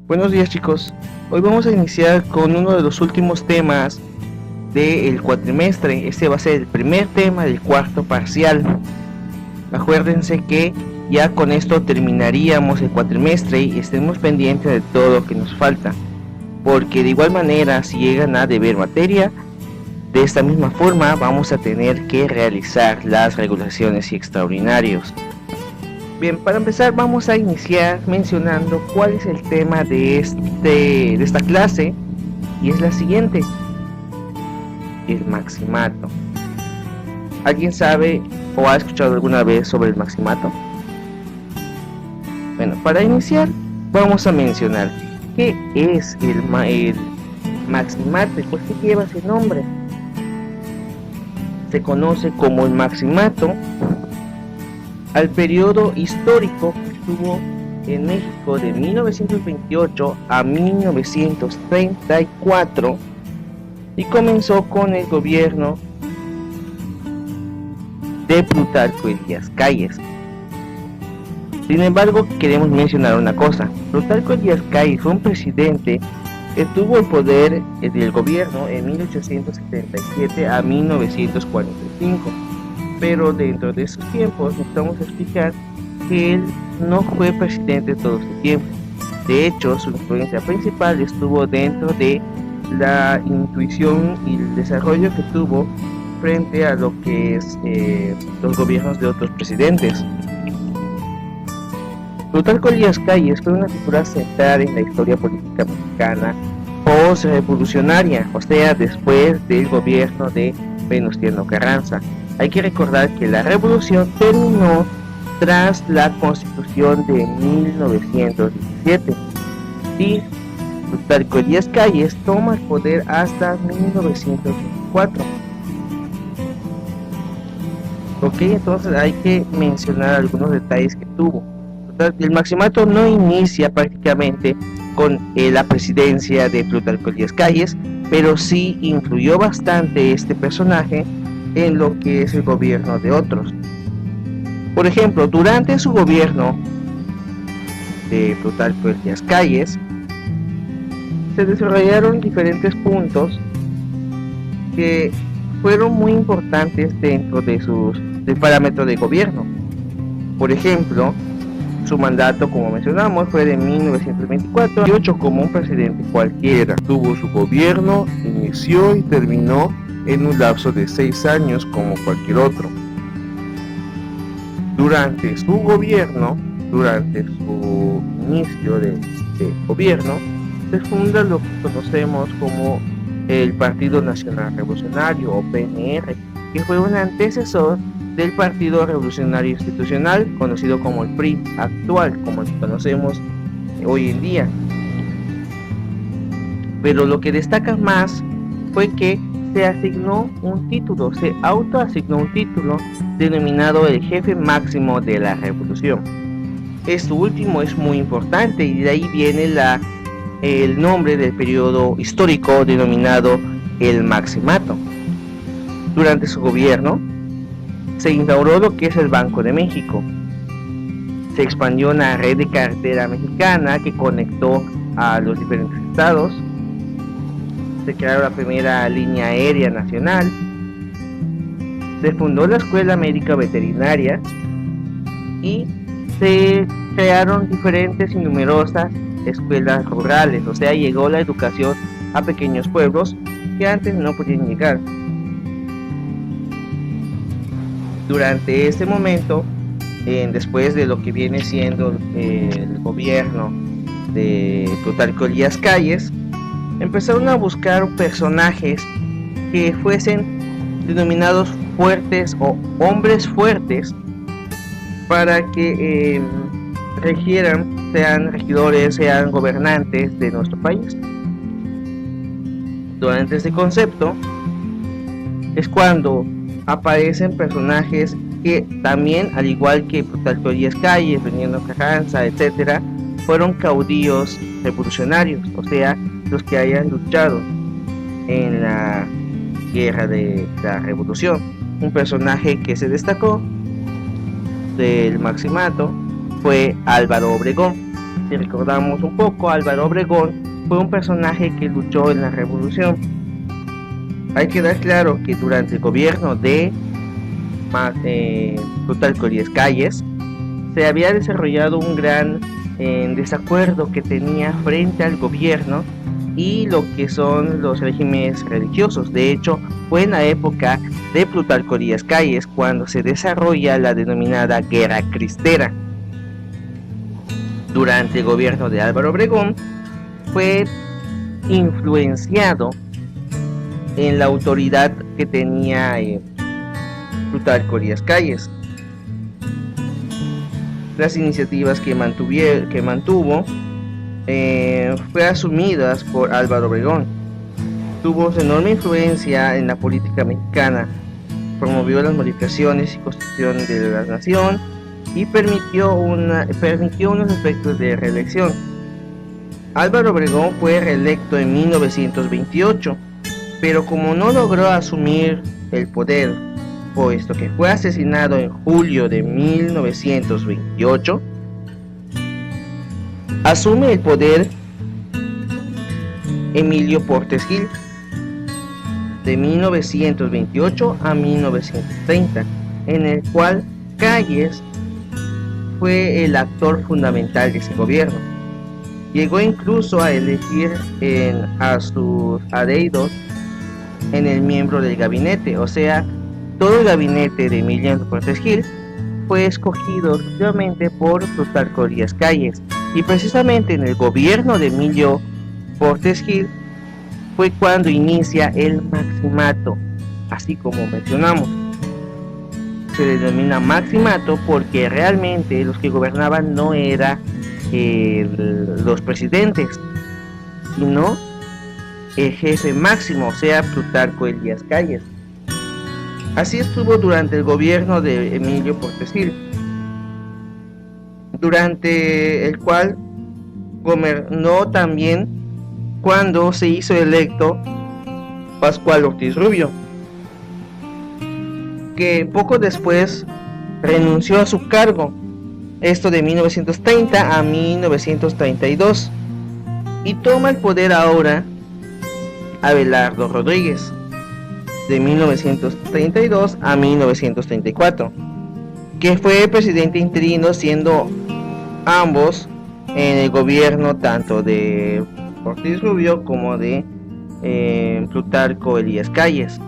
Buenos días chicos, hoy vamos a iniciar con uno de los últimos temas del cuatrimestre. Este va a ser el primer tema del cuarto parcial. Acuérdense que ya con esto terminaríamos el cuatrimestre y estemos pendientes de todo lo que nos falta, porque de igual manera si llegan a deber materia, de esta misma forma vamos a tener que realizar las regulaciones y extraordinarios. Bien, para empezar vamos a iniciar mencionando cuál es el tema de esta clase, y es la siguiente: el maximato. ¿Alguien sabe o ha escuchado alguna vez sobre el maximato? Bueno, para iniciar vamos a mencionar qué es el maximato y por qué lleva ese nombre. Se conoce como el maximato al periodo histórico que estuvo en México de 1928 a 1934 y comenzó con el gobierno de Plutarco Elías Calles. Sin embargo, queremos mencionar una cosa: Plutarco Elías Calles fue un presidente que tuvo el poder del gobierno en 1877 a 1945. Pero dentro de esos tiempos necesitamos explicar que él no fue presidente todo este tiempo. De hecho, su influencia principal estuvo dentro de la intuición y el desarrollo que tuvo frente a lo que es los gobiernos de otros presidentes. Plutarco Elías Calles fue una figura central en la historia política mexicana post-revolucionaria, o sea, después del gobierno de Venustiano Carranza. Hay que recordar que la revolución terminó tras la constitución de 1917 y Plutarco Elías Calles toma el poder hasta 1924. Ok, entonces hay que mencionar algunos detalles que tuvo. El maximato no inicia prácticamente con la presidencia de Plutarco Elías Calles, pero sí influyó bastante este personaje en lo que es el gobierno de otros. Por ejemplo, durante su gobierno de Plutarco Elías Calles se desarrollaron diferentes puntos que fueron muy importantes dentro de del parámetro de gobierno. Por ejemplo, su mandato, como mencionamos, fue de 1924 a 1928 como un presidente cualquiera. Tuvo su gobierno, inició y terminó en un lapso de 6 años como cualquier otro. Durante su gobierno, durante su inicio de gobierno, se funda lo que conocemos como el Partido Nacional Revolucionario, o PNR, que fue un antecesor del Partido Revolucionario Institucional, conocido como el PRI actual, como lo conocemos hoy en día. Pero lo que destaca más fue que se autoasignó un título denominado el jefe máximo de la revolución. Esto último es muy importante y de ahí viene el nombre del periodo histórico denominado el maximato. Durante su gobierno se instauró lo que es el Banco de México. Se expandió una red de carretera mexicana que conectó a los diferentes estados. Se creó la primera línea aérea nacional, se fundó la Escuela Médica Veterinaria y se crearon diferentes y numerosas escuelas rurales, o sea, llegó la educación a pequeños pueblos que antes no podían llegar. Durante este momento, después de lo que viene siendo el gobierno de Plutarco Elías Calles, empezaron a buscar personajes que fuesen denominados fuertes o hombres fuertes para que regieran, sean regidores, sean gobernantes de nuestro país. Durante este concepto es cuando aparecen personajes que también, al igual que Plutarco Elías Calles, Venustiano Carranza, etcétera, fueron caudillos revolucionarios, o sea, los que hayan luchado en la guerra de la revolución. Un personaje que se destacó del maximato fue Álvaro Obregón. Si recordamos un poco, Álvaro Obregón fue un personaje que luchó en la revolución. Hay que dar claro que durante el gobierno de Plutarco Elías Calles se había desarrollado un gran desacuerdo que tenía frente al gobierno y lo que son los regímenes religiosos. De hecho, fue en la época de Plutarco Elías Calles cuando se desarrolla la denominada Guerra Cristera. Durante el gobierno de Álvaro Obregón fue influenciado en la autoridad que tenía Plutarco Elías Calles. Las iniciativas que mantuvo fue asumidas por Álvaro Obregón. Tuvo enorme influencia en la política mexicana, promovió las modificaciones y constitución de la nación y permitió unos efectos de reelección. Álvaro Obregón fue reelecto en 1928, pero como no logró asumir el poder, puesto que fue asesinado en julio de 1928, asume el poder Emilio Portes Gil de 1928 a 1930, en el cual Calles fue el actor fundamental de ese gobierno. Llegó incluso a elegir a sus adeidos en el miembro del gabinete, o sea, todo el gabinete de Emilio Portes Gil fue escogido exclusivamente por Plutarco Elías Calles, y precisamente en el gobierno de Emilio Portes Gil fue cuando inicia el maximato, así como mencionamos. Se denomina maximato porque realmente los que gobernaban no eran los presidentes, sino el jefe máximo, o sea, Plutarco Elías Calles. Así estuvo durante el gobierno de Emilio Portes Gil, durante el cual gobernó también cuando se hizo electo Pascual Ortiz Rubio, que poco después renunció a su cargo, esto de 1930 a 1932, y toma el poder ahora Abelardo Rodríguez, de 1932 a 1934, que fue presidente interino, siendo ambos en el gobierno tanto de Ortiz Rubio como de Plutarco Elías Calles.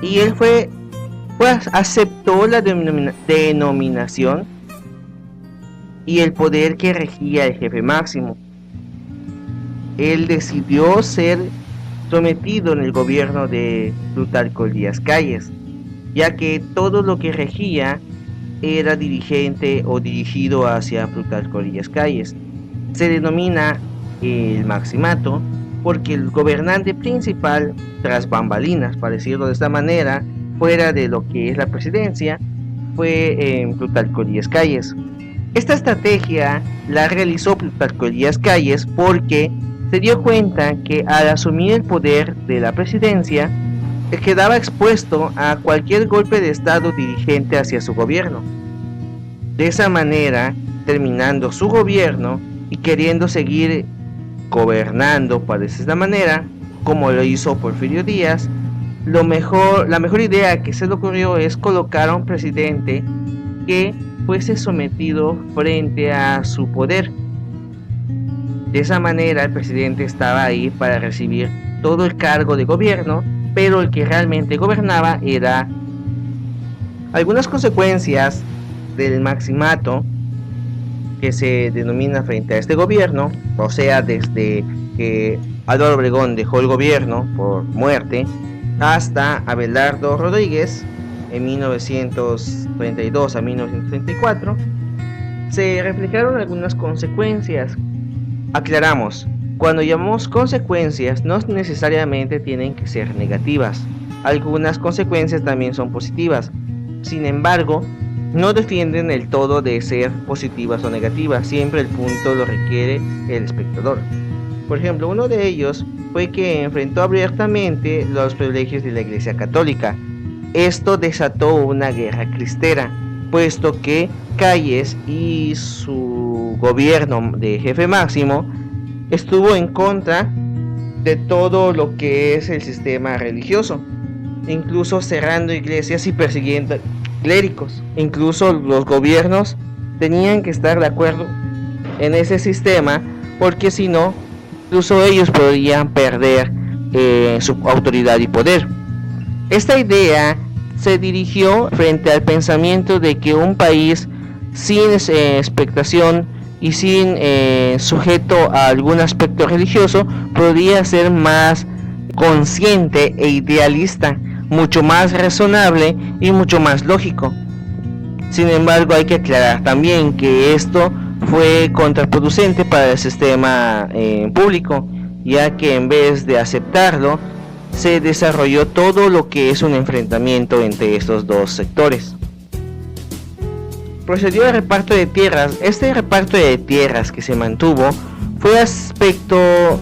Y él aceptó la denominación y el poder que regía el jefe máximo. Él decidió ser sometido en el gobierno de Plutarco Elías Calles, ya que todo lo que regía era dirigente o dirigido hacia Plutarco Elías Calles. Se denomina el maximato porque el gobernante principal, tras bambalinas, para decirlo de esta manera, fuera de lo que es la presidencia, fue Plutarco Elías Calles. Esta estrategia la realizó Plutarco Elías Calles porque se dio cuenta que al asumir el poder de la presidencia quedaba expuesto a cualquier golpe de estado dirigente hacia su gobierno. De esa manera, terminando su gobierno y queriendo seguir gobernando de esta manera, como lo hizo Porfirio Díaz, la mejor idea que se le ocurrió es colocar a un presidente que fuese sometido frente a su poder. De esa manera el presidente estaba ahí para recibir todo el cargo de gobierno, pero el que realmente gobernaba era. Algunas consecuencias del maximato que se denomina frente a este gobierno, o sea, desde que Álvaro Obregón dejó el gobierno por muerte hasta Abelardo Rodríguez en 1932 a 1934, se reflejaron algunas consecuencias. Aclaramos, cuando llamamos consecuencias no necesariamente tienen que ser negativas, algunas consecuencias también son positivas, sin embargo, no defienden el todo de ser positivas o negativas, siempre el punto lo requiere el espectador. Por ejemplo, uno de ellos fue que enfrentó abiertamente los privilegios de la Iglesia Católica. Esto desató una guerra cristera, puesto que Calles y su gobierno de jefe máximo estuvo en contra de todo lo que es el sistema religioso, incluso cerrando iglesias y persiguiendo clérigos. Incluso los gobiernos tenían que estar de acuerdo en ese sistema, porque si no, incluso ellos podrían perder su autoridad y poder. Esta idea se dirigió frente al pensamiento de que un país sin expectación y sin sujeto a algún aspecto religioso podría ser más consciente e idealista, mucho más razonable y mucho más lógico. Sin embargo, hay que aclarar también que esto fue contraproducente para el sistema público, ya que en vez de aceptarlo, se desarrolló todo lo que es un enfrentamiento entre estos dos sectores. Procedió el reparto de tierras. Este reparto de tierras que se mantuvo fue aspecto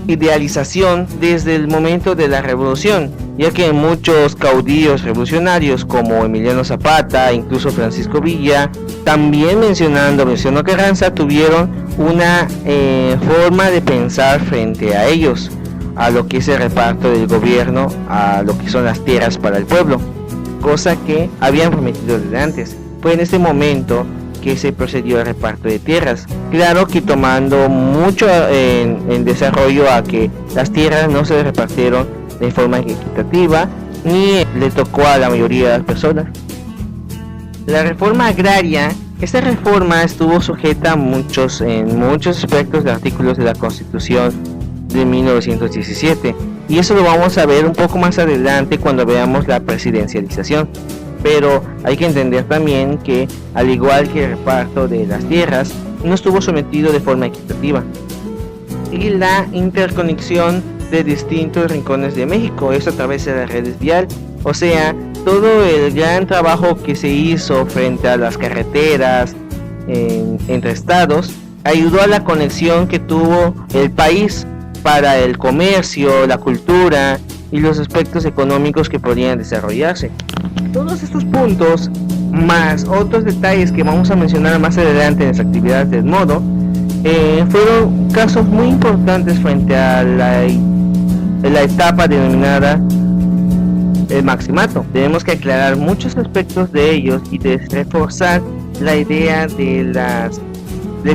idealización desde el momento de la revolución, ya que muchos caudillos revolucionarios como Emiliano Zapata, incluso Francisco Villa, también mencionando Venustiano Carranza, tuvieron una forma de pensar frente a ellos, a lo que es el reparto del gobierno, a lo que son las tierras para el pueblo, cosa que habían prometido desde antes. Fue en este momento que se procedió al reparto de tierras, claro que tomando mucho en desarrollo a que las tierras no se repartieron de forma equitativa ni le tocó a la mayoría de las personas. La reforma agraria, esta reforma estuvo sujeta en muchos aspectos de artículos de la Constitución de 1917, y eso lo vamos a ver un poco más adelante cuando veamos la presidencialización. Pero hay que entender también que, al igual que el reparto de las tierras, no estuvo sometido de forma equitativa. Y la interconexión de distintos rincones de México, eso a través de las redes vial, o sea, todo el gran trabajo que se hizo frente a las carreteras entre estados, ayudó a la conexión que tuvo el país para el comercio, la cultura y los aspectos económicos que podían desarrollarse. Todos estos puntos, más otros detalles que vamos a mencionar más adelante en las actividades del modo, fueron casos muy importantes frente a la etapa denominada el maximato. Tenemos que aclarar muchos aspectos de ellos y de reforzar la idea del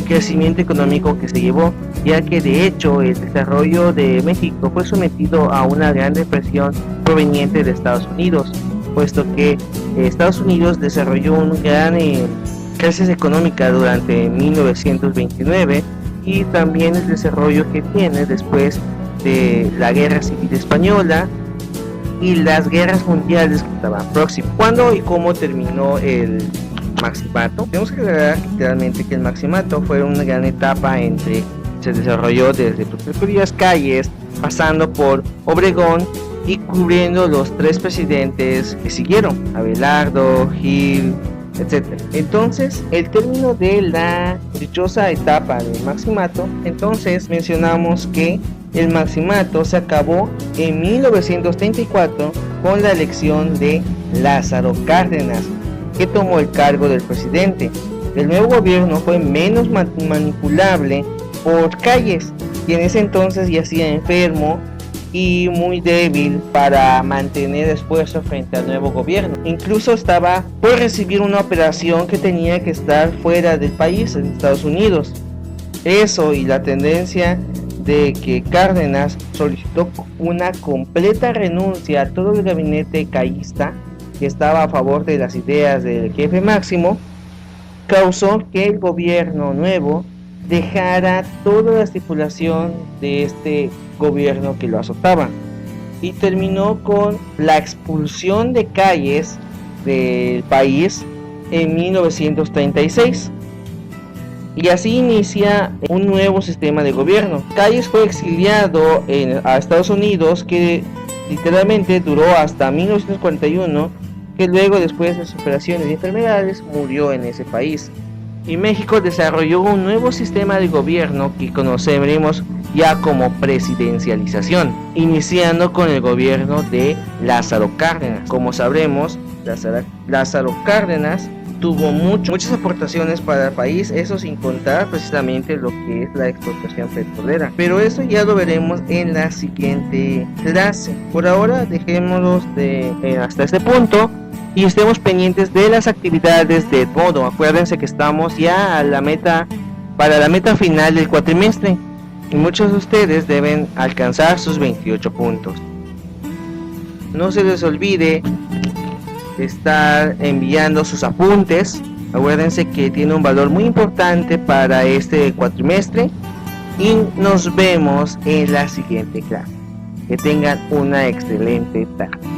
crecimiento económico que se llevó, ya que de hecho el desarrollo de México fue sometido a una gran depresión proveniente de Estados Unidos, puesto que Estados Unidos desarrolló una gran crisis económica durante 1929 y también el desarrollo que tiene después de la Guerra Civil Española y las guerras mundiales que estaban próximas. ¿Cuándo y cómo terminó el maximato? Tenemos que aclarar literalmente que el maximato fue una gran etapa se desarrolló desde Plutarco Elías Calles, pasando por Obregón y cubriendo los tres presidentes que siguieron, Abelardo, Gil, etc. Entonces, el término de la dichosa etapa del maximato, entonces mencionamos que el maximato se acabó en 1934 con la elección de Lázaro Cárdenas, que tomó el cargo del presidente. El nuevo gobierno fue menos manipulable por Calles, quien en ese entonces yacía enfermo y muy débil para mantener esfuerzo frente al nuevo gobierno. Incluso estaba por recibir una operación que tenía que estar fuera del país, en Estados Unidos. Eso y la tendencia de que Cárdenas solicitó una completa renuncia a todo el gabinete callista que estaba a favor de las ideas del jefe máximo, causó que el gobierno nuevo dejara toda la estipulación de este gobierno que lo azotaba y terminó con la expulsión de Calles del país en 1936, y así inicia un nuevo sistema de gobierno. Calles fue exiliado a Estados Unidos, que literalmente duró hasta 1941, que luego, después de sus operaciones y enfermedades, murió en ese país. Y México desarrolló un nuevo sistema de gobierno que conoceremos ya como presidencialización, iniciando con el gobierno de Lázaro Cárdenas. Como sabremos, Lázaro Cárdenas tuvo muchas aportaciones para el país, eso sin contar precisamente lo que es la explotación petrolera, pero eso ya lo veremos en la siguiente clase. Por ahora dejémoslos hasta este punto y estemos pendientes de las actividades de Edmodo. Acuérdense que estamos ya a la meta, para la meta final del cuatrimestre, y muchos de ustedes deben alcanzar sus 28 puntos. No se les olvide estar enviando sus apuntes. Acuérdense que tiene un valor muy importante para este cuatrimestre y nos vemos en la siguiente clase. Que tengan una excelente tarde.